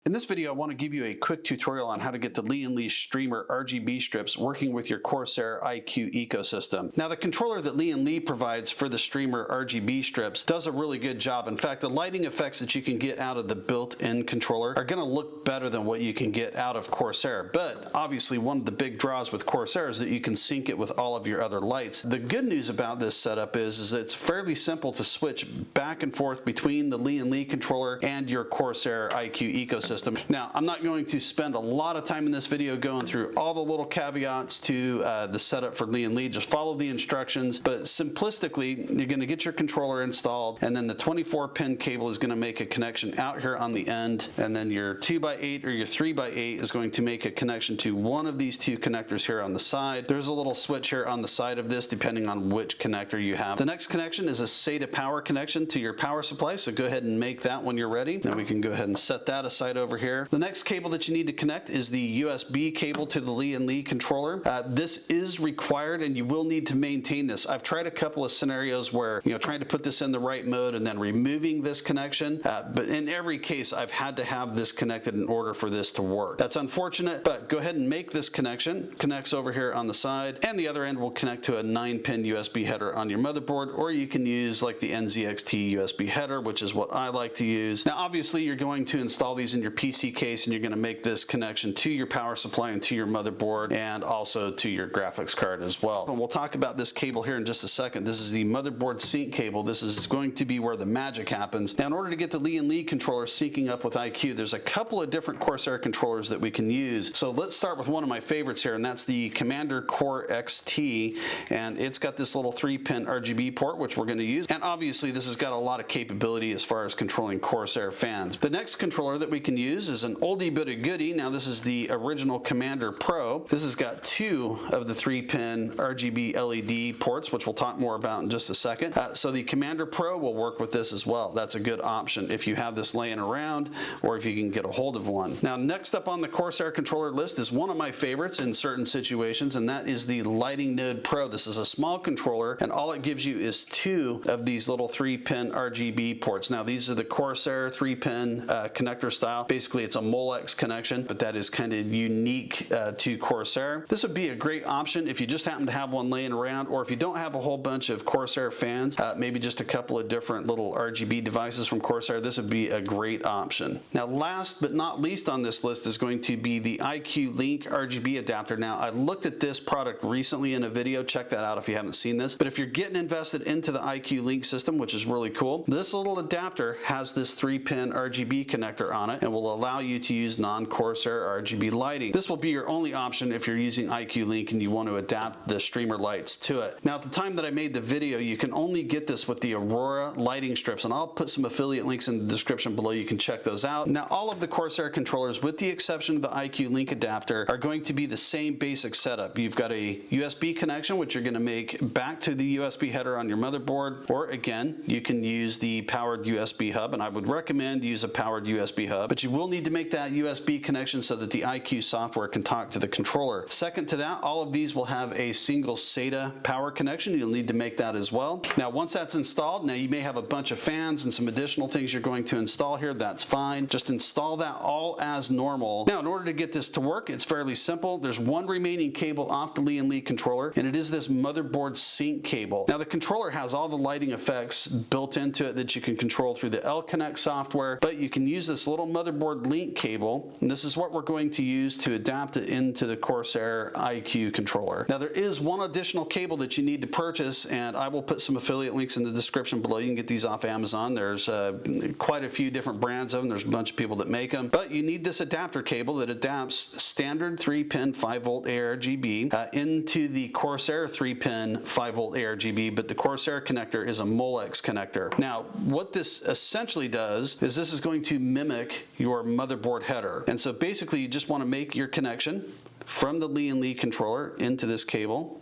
In this video, I want to give you a quick tutorial on how to get the Lian Strimer RGB strips working with your Corsair iCUE ecosystem. Now, the controller that Lian provides for the Strimer RGB strips does a really good job. In fact, the lighting effects that you can get out of the built-in controller are going to look better than what you can get out of Corsair. But obviously, one of the big draws with Corsair is that you can sync it with all of your other lights. The good news about this setup is that it's fairly simple to switch back and forth between the Lian controller and your Corsair iCUE ecosystem. Now, I'm not going to spend a lot of time in this video going through all the little caveats to the setup for Lian. Just follow the instructions, but simplistically, you're going to get your controller installed, and then the 24-pin cable is going to make a connection out here on the end, and then your 2x8 or your 3x8 is going to make a connection to one of these two connectors here on the side. There's a little switch here on the side of this depending on which connector you have. The next connection is a SATA power connection to your power supply, so go ahead and make that when you're ready. Then we can go ahead and set that aside over here. The next cable that you need to connect is the USB cable to the Lian controller. This is required and you will need to maintain this. I've tried a couple of scenarios where, trying to put this in the right mode and then removing this connection, but in every case I've had to have this connected in order for this to work. That's unfortunate, but go ahead and make this connection. Connects over here on the side, and the other end will connect to a 9-pin USB header on your motherboard, or you can use like the NZXT USB header, which is what I like to use. Now obviously you're going to install these in your PC case, and you're going to make this connection to your power supply and to your motherboard and also to your graphics card as well. And we'll talk about this cable here in just a second. This is the motherboard sync cable. This is going to be where the magic happens. Now in order to get the Lian controller syncing up with iCUE, there's a couple of different Corsair controllers that we can use. So let's start with one of my favorites here, and that's the Commander Core XT, and it's got this little 3-pin RGB port which we're going to use, and obviously this has got a lot of capability as far as controlling Corsair fans. The next controller that we can use is an oldie but a goodie. Now this is the original Commander Pro. This has got 2 of the 3-pin RGB LED ports, which we'll talk more about in just a second. So the Commander Pro will work with this as well. That's a good option if you have this laying around or if you can get a hold of one. Now next up on the Corsair controller list is one of my favorites in certain situations, and that is the Lighting Node Pro. This is a small controller and all it gives you is 2 of these little 3-pin RGB ports. Now these are the Corsair 3-pin connector style. Basically it's a Molex connection, but that is kind of unique to Corsair. This would be a great option if you just happen to have one laying around, or if you don't have a whole bunch of Corsair fans, maybe just a couple of different little RGB devices from Corsair. This would be a great option. Now last but not least on this list is going to be the iCUE LINK RGB Adapter. Now I looked at this product recently in a video. Check that out if you haven't seen this. But if you're getting invested into the iCUE LINK system, which is really cool, this little adapter has this 3-pin RGB connector on it and will allow you to use non-Corsair RGB lighting. This will be your only option if you're using iCUE LINK and you want to adapt the streamer lights to it. Now at the time that I made the video, you can only get this with the Aurora lighting strips, and I'll put some affiliate links in the description below. You can check those out. Now all of the Corsair controllers, with the exception of the iCUE LINK adapter, are going to be the same basic setup. You've got a USB connection which you're going to make back to the USB header on your motherboard, or again you can use the powered USB hub, and I would recommend use a powered USB hub, but you will need to make that USB connection so that the iCUE software can talk to the controller. Second to that, all of these will have a single SATA power connection. You'll need to make that as well. Now once that's installed, now you may have a bunch of fans and some additional things you're going to install here. That's fine. Just install that all as normal. Now in order to get this to work, it's fairly simple. There's one remaining cable off the Lian controller, and it is this motherboard sync cable. Now the controller has all the lighting effects built into it that you can control through the L-Connect software, but you can use this little motherboard link cable, and this is what we're going to use to adapt it into the Corsair iCUE controller. Now there is one additional cable that you need to purchase, and I will put some affiliate links in the description below. You can get these off Amazon. There's quite a few different brands of them. There's a bunch of people that make them, but you need this adapter cable that adapts standard 3-pin 5-volt ARGB into the Corsair 3-pin 5-volt ARGB, but the Corsair connector is a Molex connector. Now what this essentially does is this is going to mimic your motherboard header, and so basically you just want to make your connection from the Lian controller into this cable.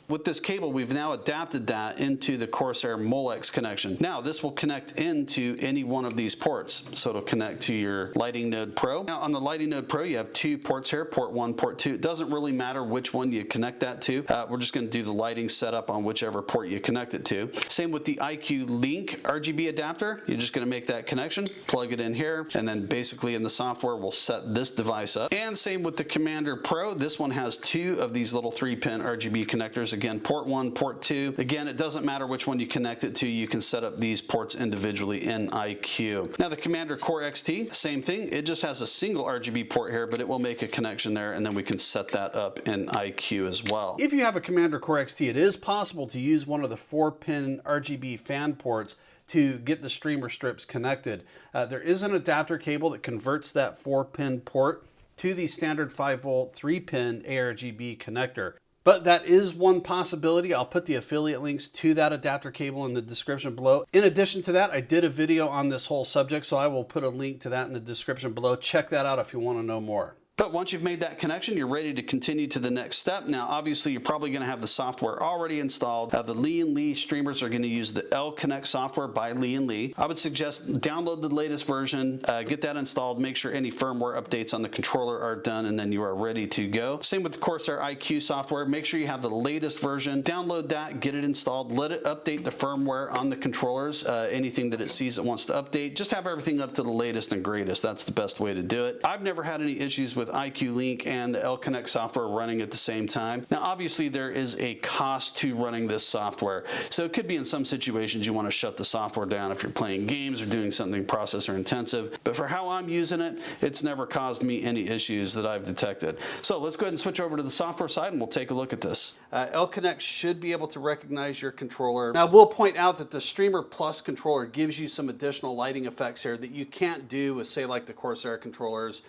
With this cable, we've now adapted that into the Corsair Molex connection. Now, this will connect into any one of these ports. So it'll connect to your Lighting Node Pro. Now, on the Lighting Node Pro, you have 2 ports here, port 1, port 2. It doesn't really matter which one you connect that to. We're just going to do the lighting setup on whichever port you connect it to. Same with the iCUE LINK RGB Adapter. You're just going to make that connection, plug it in here, and then basically in the software, we'll set this device up. And same with the Commander Pro. This one has 2 of these little 3-pin RGB connectors. Again, port 1, port 2. Again, it doesn't matter which one you connect it to. You can set up these ports individually in iCUE. Now, the Commander Core XT, same thing. It just has a single RGB port here, but it will make a connection there, and then we can set that up in iCUE as well. If you have a Commander Core XT, it is possible to use one of the 4-pin RGB fan ports to get the streamer strips connected. There is an adapter cable that converts that 4-pin port to the standard 5-volt 3-pin ARGB connector. But that is one possibility. I'll put the affiliate links to that adapter cable in the description below. In addition to that, I did a video on this whole subject, so I will put a link to that in the description below. Check that out if you want to know more. But once you've made that connection, you're ready to continue to the next step. Now, obviously, you're probably going to have the software already installed. The Lian streamers are going to use the L-Connect software by Lian. I would suggest download the latest version, get that installed, make sure any firmware updates on the controller are done, and then you are ready to go. Same with the Corsair iCUE software. Make sure you have the latest version. Download that, get it installed, let it update the firmware on the controllers. Anything that it sees it wants to update, just have everything up to the latest and greatest. That's the best way to do it. I've never had any issues with iCUE Link and the L-Connect software running at the same time. Now, obviously, there is a cost to running this software. So it could be in some situations you want to shut the software down if you're playing games or doing something processor intensive. But for how I'm using it, it's never caused me any issues that I've detected. So let's go ahead and switch over to the software side and we'll take a look at this. L-Connect should be able to recognize your controller. Now, we'll point out that the Streamer Plus controller gives you some additional lighting effects here that you can't do with, say, like the Corsair controllers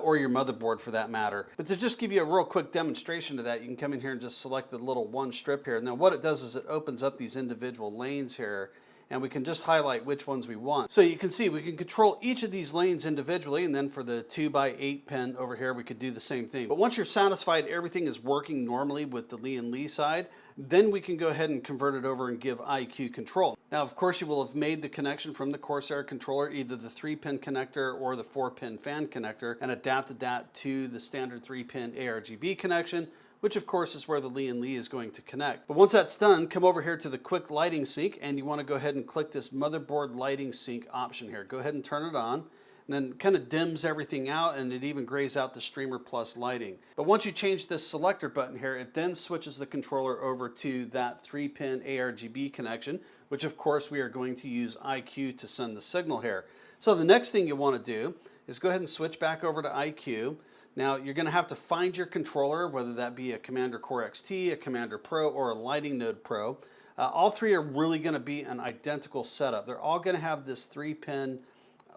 or your motherboard for that matter. But to just give you a real quick demonstration of that, you can come in here and just select the little one strip here. Now what it does is it opens up these individual lanes here, and we can just highlight which ones we want. So you can see we can control each of these lanes individually, and then for the 2x8 pin over here, we could do the same thing. But once you're satisfied everything is working normally with the Lian side, then we can go ahead and convert it over and give iCUE control. Now, of course, you will have made the connection from the Corsair controller, either the 3-pin connector or the 4-pin fan connector, and adapted that to the standard 3-pin ARGB connection, which of course is where the Lian is going to connect. But once that's done, come over here to the quick lighting sync, and you want to go ahead and click this motherboard lighting sync option here. Go ahead and turn it on. And then kind of dims everything out, and it even grays out the Streamer Plus lighting. But once you change this selector button here, it then switches the controller over to that 3-pin ARGB connection, which of course we are going to use iCUE to send the signal here. So the next thing you want to do is go ahead and switch back over to iCUE. Now you're going to have to find your controller, whether that be a Commander Core XT, a Commander Pro, or a Lighting Node Pro. All three are really going to be an identical setup. They're all going to have this 3-pin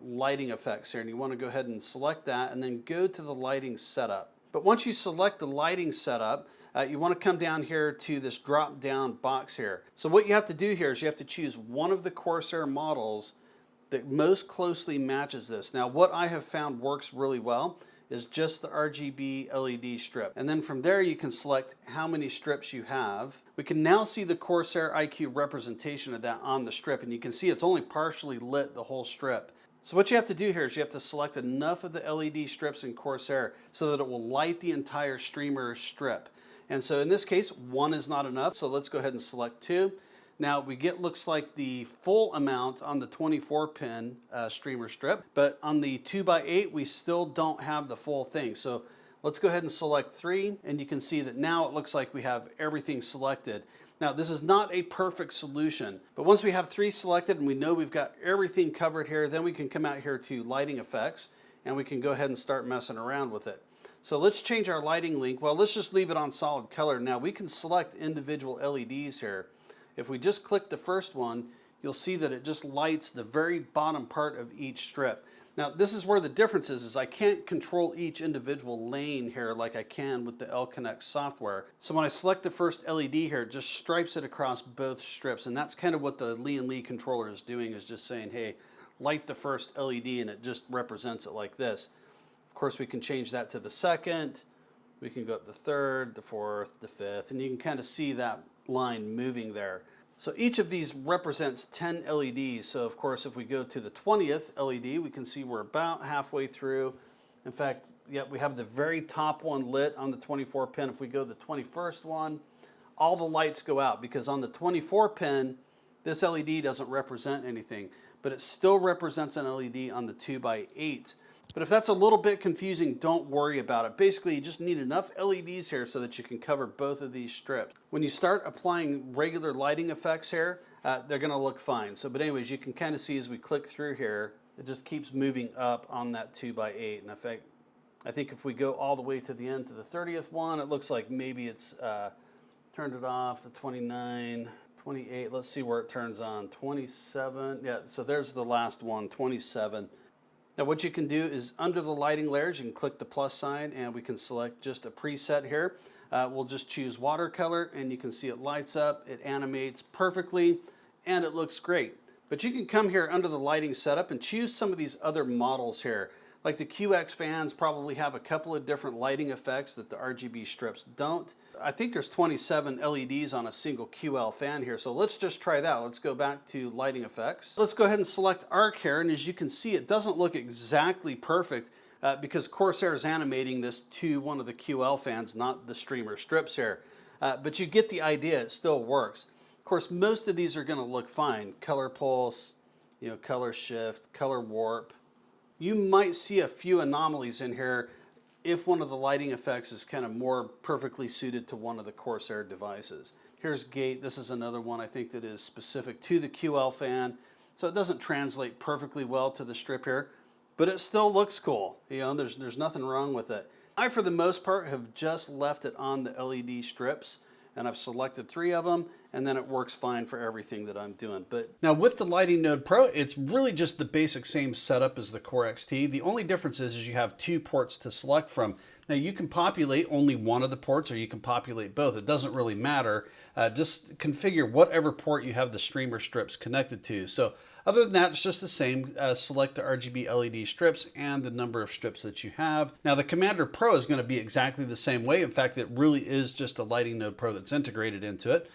lighting effects here, and you want to go ahead and select that and then go to the lighting setup. But once you select the lighting setup, you want to come down here to this drop down box here. So what you have to do here is you have to choose one of the Corsair models that most closely matches this. Now what I have found works really well is just the RGB LED strip. And then from there you can select how many strips you have. We can now see the Corsair iCUE representation of that on the strip, and you can see it's only partially lit the whole strip. So what you have to do here is you have to select enough of the LED strips in Corsair so that it will light the entire streamer strip. And so in this case, 1 is not enough, so let's go ahead and select 2. Now we get, looks like the full amount on the 24-pin streamer strip, but on the 2x8 we still don't have the full thing. So let's go ahead and select 3, and you can see that now it looks like we have everything selected. Now this is not a perfect solution, but once we have 3 selected and we know we've got everything covered here, then we can come out here to lighting effects and we can go ahead and start messing around with it. So let's change our lighting link. Well, let's just leave it on solid color. Now we can select individual LEDs here. If we just click the first one, you'll see that it just lights the very bottom part of each strip. Now this is where the difference is I can't control each individual lane here like I can with the L-Connect software. So when I select the first LED here, it just stripes it across both strips, and that's kind of what the Lian controller is doing, is just saying, hey, light the first LED, and it just represents it like this. Of course we can change that to the second. We can go up the 3rd, the 4th, the 5th, and you can kind of see that line moving there. So each of these represents 10 LEDs. So of course, if we go to the 20th LED, we can see we're about halfway through. In fact, yeah, we have the very top one lit on the 24 pin. If we go to the 21st one, all the lights go out because on the 24 pin, this LED doesn't represent anything, but it still represents an LED on the 2x8. But if that's a little bit confusing, don't worry about it. Basically, you just need enough LEDs here so that you can cover both of these strips. When you start applying regular lighting effects here, they're gonna look fine. So, but anyways, you can kind of see as we click through here, it just keeps moving up on that 2x8. And in fact, I think if we go all the way to the end to the 30th one, it looks like maybe it's turned it off, the 29, 28, let's see where it turns on, 27, yeah, so there's the last one, 27. Now what you can do is under the lighting layers, you can click the plus sign and we can select just a preset here. We'll just choose watercolor and you can see it lights up, it animates perfectly, and it looks great. But you can come here under the lighting setup and choose some of these other models here. Like the QX fans probably have a couple of different lighting effects that the RGB strips don't. I think there's 27 LEDs on a single QL fan here, so let's just try that. Let's go back to lighting effects. Let's go ahead and select arc here, and as you can see, it doesn't look exactly perfect because Corsair is animating this to one of the QL fans, not the Strimer strips here. But you get the idea, it still works. Of course, most of these are gonna look fine. Color pulse, you know, color shift, color warp. You might see a few anomalies in here if one of the lighting effects is kind of more perfectly suited to one of the Corsair devices. Here's gate. This is another one I think that is specific to the QL fan. So it doesn't translate perfectly well to the strip here, but it still looks cool. You know, there's nothing wrong with it. I, for the most part, have just left it on the LED strips, and I've selected 3 of them, and then it works fine for everything that I'm doing. But now with the Lighting Node Pro, it's really just the basic same setup as the Core XT. The only difference is you have 2 ports to select from. Now you can populate only one of the ports or you can populate both. It doesn't really matter. Just configure whatever port you have the Strimer strips connected to. So other than that, it's just the same. Select the RGB LED strips and the number of strips that you have. Now the Commander Pro is going to be exactly the same way. In fact, it really is just a Lighting Node Pro that's integrated into it.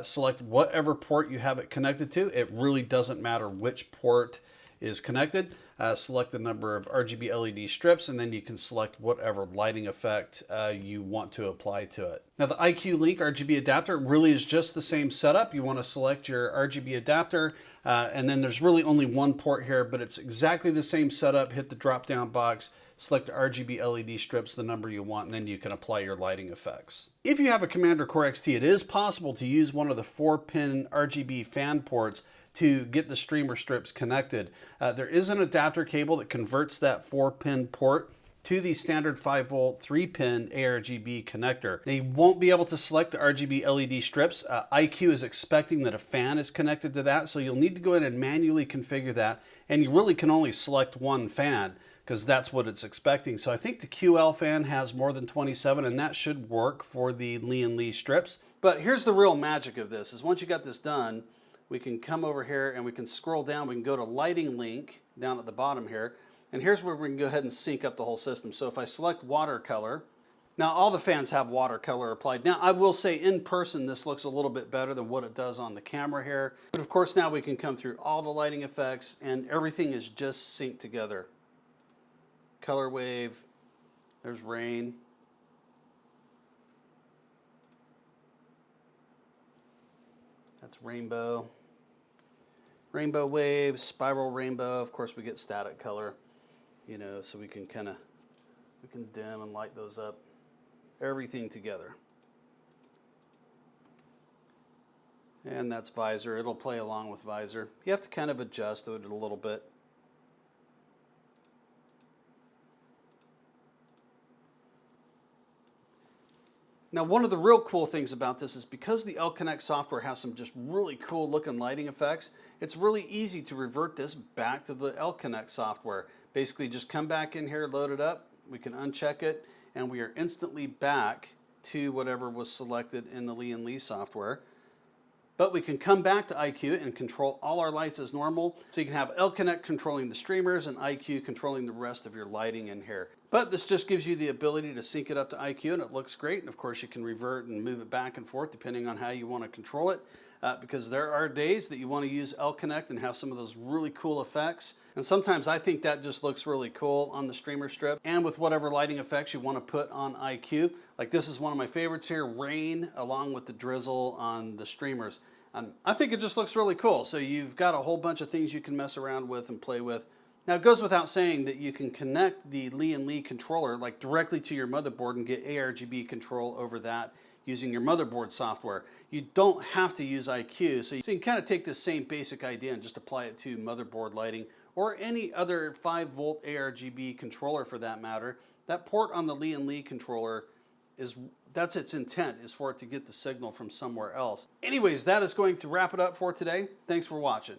Select whatever port you have it connected to. It really doesn't matter which port is connected. Select the number of RGB LED strips, and then you can select whatever lighting effect you want to apply to it. Now the iCUE LINK RGB Adapter really is just the same setup. You want to select your RGB adapter, and then there's really only one port here, but it's exactly the same setup. Hit the drop-down box, select the RGB LED strips, the number you want, and then you can apply your lighting effects. If you have a Commander Core XT, it is possible to use one of the 4-pin RGB fan ports to get the Strimer strips connected. There is an adapter cable that converts that 4-pin port to the standard 5-volt 3-pin ARGB connector. Now you won't be able to select the RGB LED strips. iCUE is expecting that a fan is connected to that, so you'll need to go in and manually configure that, and you really can only select one fan because that's what it's expecting. So I think the QL fan has more than 27, and that should work for the Lian strips. But here's the real magic of this, is once you got this done, we can come over here and we can scroll down. We can go to Lighting Link down at the bottom here. And here's where we can go ahead and sync up the whole system. So if I select watercolor, now all the fans have watercolor applied. Now I will say in person, this looks a little bit better than what it does on the camera here. But of course now we can come through all the lighting effects and everything is just synced together. Color wave, there's rain. That's rainbow. Rainbow waves, spiral rainbow. Of course we get static color, you know, so we can we can dim and light those up. Everything together. And that's visor. It'll play along with visor. You have to kind of adjust it a little bit. Now, one of the real cool things about this is because the L-Connect software has some just really cool looking lighting effects, it's really easy to revert this back to the L-Connect software. Basically, just come back in here, load it up, we can uncheck it, and we are instantly back to whatever was selected in the Lian software. But we can come back to iCUE and control all our lights as normal. So you can have L-Connect controlling the streamers and iCUE controlling the rest of your lighting in here. But this just gives you the ability to sync it up to iCUE and it looks great. And of course you can revert and move it back and forth depending on how you want to control it. Because there are days that you want to use L-Connect and have some of those really cool effects. And sometimes I think that just looks really cool on the streamer strip and with whatever lighting effects you want to put on iCUE. Like this is one of my favorites here, rain along with the drizzle on the streamers. I think it just looks really cool. So you've got a whole bunch of things you can mess around with and play with. Now it goes without saying that you can connect the Lian controller like directly to your motherboard and get ARGB control over that using your motherboard software. You don't have to use iCUE, so you can kind of take this same basic idea and just apply it to motherboard lighting or any other 5-volt ARGB controller for that matter. That port on the Lian controller that's its intent, is for it to get the signal from somewhere else. Anyways, that is going to wrap it up for today. Thanks for watching.